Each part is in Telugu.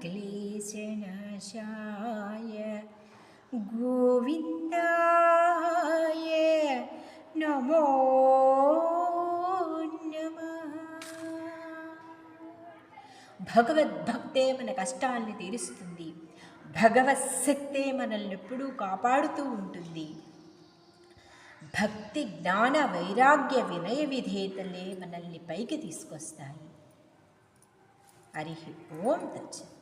क्लेशनाशाय गोविन्दाय नमो नमः. భగవద్భక్తే మన కష్టాల్ని తీరుస్తుంది. భగవత్శక్తే మనల్ని ఎప్పుడూ కాపాడుతూ ఉంటుంది. భక్తి జ్ఞాన వైరాగ్య వినయ విధేయతలే మనల్ని పైకి తీసుకొస్తాయి. హరి ఓం తత్సత్.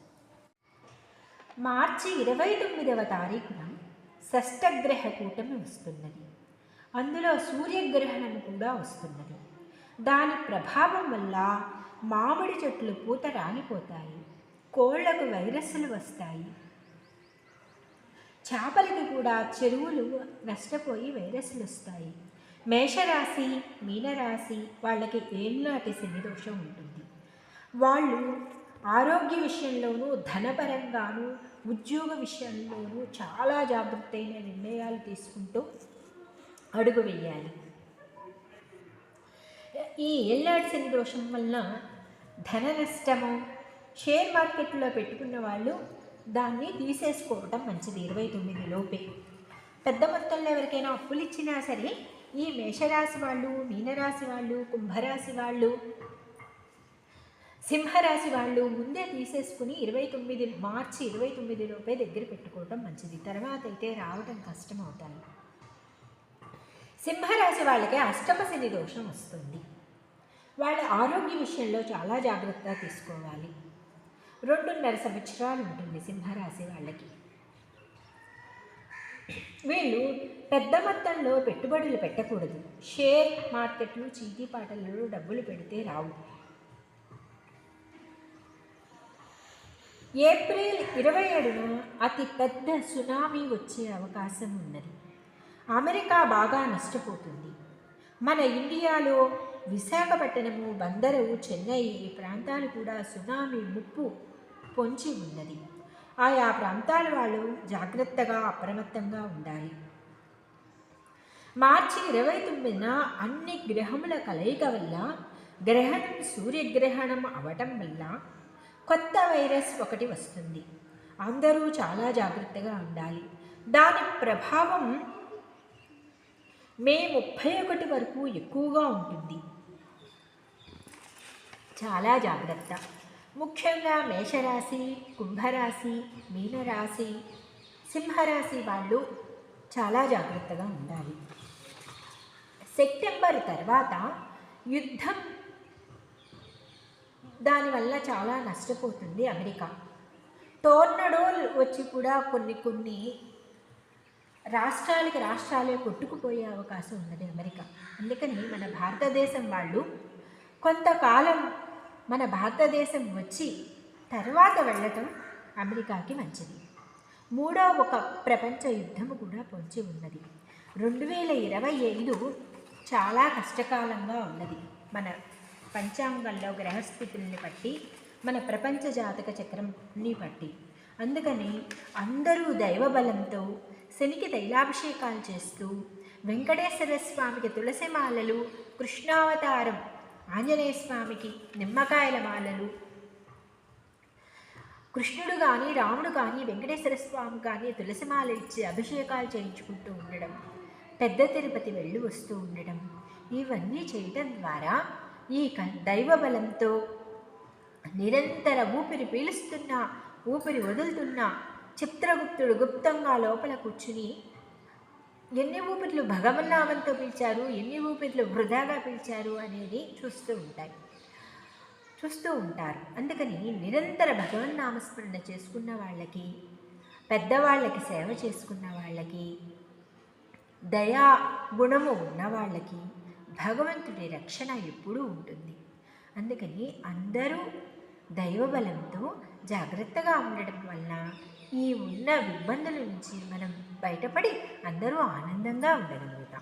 మార్చి 29వ తారీఖున షష్టగ్రహ కూటమి వస్తున్నది. అందులో సూర్యగ్రహణం కూడా వస్తున్నది. దాని ప్రభావం వల్ల మామిడి చెట్లు పూత రాలిపోతాయి, కోళ్లకు వైరస్సులు వస్తాయి, చేపలకి కూడా చెరువులు నష్టపోయి వైరస్లు వస్తాయి. మేషరాశి మీనరాశి వాళ్ళకి ఏళ్ళనాటి శని దోషం ఉంటుంది. వాళ్ళు ఆరోగ్య విషయంలోనూ ధనపరంగాను ఉద్యోగ విషయంలోనూ చాలా జాగ్రత్తైన నిర్ణయాలు తీసుకుంటూ అడుగు వేయాలి. ఈ ఏళ్ళనాటి శని దోషం వలన ధన నష్టము, షేర్ మార్కెట్లో పెట్టుకున్న వాళ్ళు దాన్ని తీసేసుకోవడం మంచిది 29 లోపే. పెద్ద మొత్తంలో ఎవరికైనా అప్పులు ఇచ్చినా సరే ఈ మేషరాశి వాళ్ళు, మీనరాశి వాళ్ళు, కుంభరాశి వాళ్ళు, సింహరాశి వాళ్ళు ముందే తీసేసుకుని మార్చి 29 లోపే దగ్గర పెట్టుకోవడం మంచిది. తర్వాత అయితే రావడం కష్టం అవుతాయి. సింహరాశి వాళ్ళకి అష్టమ శని దోషం వస్తుంది. వాళ్ళ ఆరోగ్య విషయంలో చాలా జాగ్రత్తగా తీసుకోవాలి. 2.5 సంవత్సరాలు ఉంటుంది సింహరాశి వాళ్ళకి. వీళ్ళు పెద్ద మొత్తంలో పెట్టుబడులు పెట్టకూడదు. షేర్ మార్కెట్లు, చీటీపాటలలో డబ్బులు పెడితే రావు. ఏప్రిల్ 27న అతి పెద్ద సునామీ వచ్చే అవకాశం ఉన్నది. అమెరికా బాగా నష్టపోతుంది. మన ఇండియాలో విశాఖపట్నము, బందరు, చెన్నై ఈ ప్రాంతాలు కూడా సునామీ ముప్పు పొంచి ఉన్నది. ఆయా ప్రాంతాల వాళ్ళు జాగ్రత్తగా అప్రమత్తంగా ఉండాలి. మార్చి 29న అన్ని గ్రహముల కలయిక వల్ల గ్రహణం సూర్యగ్రహణం అవటం వల్ల కొత్త వైరస్ ఒకటి వస్తుంది. అందరూ చాలా జాగ్రత్తగా ఉండాలి. దాని ప్రభావం మే 31 వరకు ఎక్కువగా ఉంటుంది. చాలా జాగ్రత్త. ముఖ్యంగా మేషరాశి, కుంభరాశి, మీనరాశి, సింహరాశి వాళ్ళు చాలా జాగ్రత్తగా ఉండాలి. సెప్టెంబర్ తర్వాత యుద్ధం, దానివల్ల చాలా నష్టపోతుంది అమెరికా. టోర్నడోలు వచ్చి కూడా కొన్ని రాష్ట్రాలే కొట్టుకుపోయే అవకాశం ఉన్నది అమెరికా. అందుకని మన భారతదేశం వాళ్ళు కొంతకాలం మన భారతదేశం వచ్చి తర్వాత వెళ్ళటం అమెరికాకి మంచిది. ఒక ప్రపంచ యుద్ధము కూడా పొంచి ఉన్నది. 2025 చాలా కష్టకాలంగా ఉన్నది. మన పంచాంగంలో గ్రహస్థితుల్ని బట్టి, మన ప్రపంచ జాతక చక్రంని బట్టి. అందుకని అందరూ దైవబలంతో శనికి తైలాభిషేకాలు చేస్తూ, వెంకటేశ్వర స్వామికి తులసి మాలలు, కృష్ణావతారం ఆంజనేయ స్వామికి నిమ్మకాయల మాలలు, కృష్ణుడు కానీ రాముడు కానీ వెంకటేశ్వర స్వామి కానీ తులసిమాల ఇచ్చి అభిషేకాలు చేయించుకుంటూ ఉండడం, పెద్ద తిరుపతి వెళ్ళి వస్తూ ఉండడం, ఇవన్నీ చేయటం ద్వారా ఈ దైవబలంతో నిరంతర ఊపిరి పీలుస్తున్నా, ఊపిరి వదులుతున్నా చిత్రగుప్తుడు గుప్తంగా లోపల కూర్చుని ఎన్ని ఊపిరిలు భగవన్నామంతో పిలిచారు, ఎన్ని ఊపిరిలు వృధాగా పిలిచారు అనేది చూస్తూ ఉంటారు. అందుకని నిరంతర భగవన్నామస్మరణ చేసుకున్న వాళ్ళకి, పెద్దవాళ్ళకి సేవ చేసుకున్న వాళ్ళకి, దయా గుణము ఉన్న వాళ్ళకి భగవంతుడి రక్షణ ఎప్పుడూ ఉంటుంది. అందుకని అందరూ దైవబలంతో జాగ్రత్తగా ఉండడం వల్ల ఈ ఉన్న ఇబ్బందుల నుంచి మనం బయటపడి అందరూ ఆనందంగా ఉండగలుగుతాం.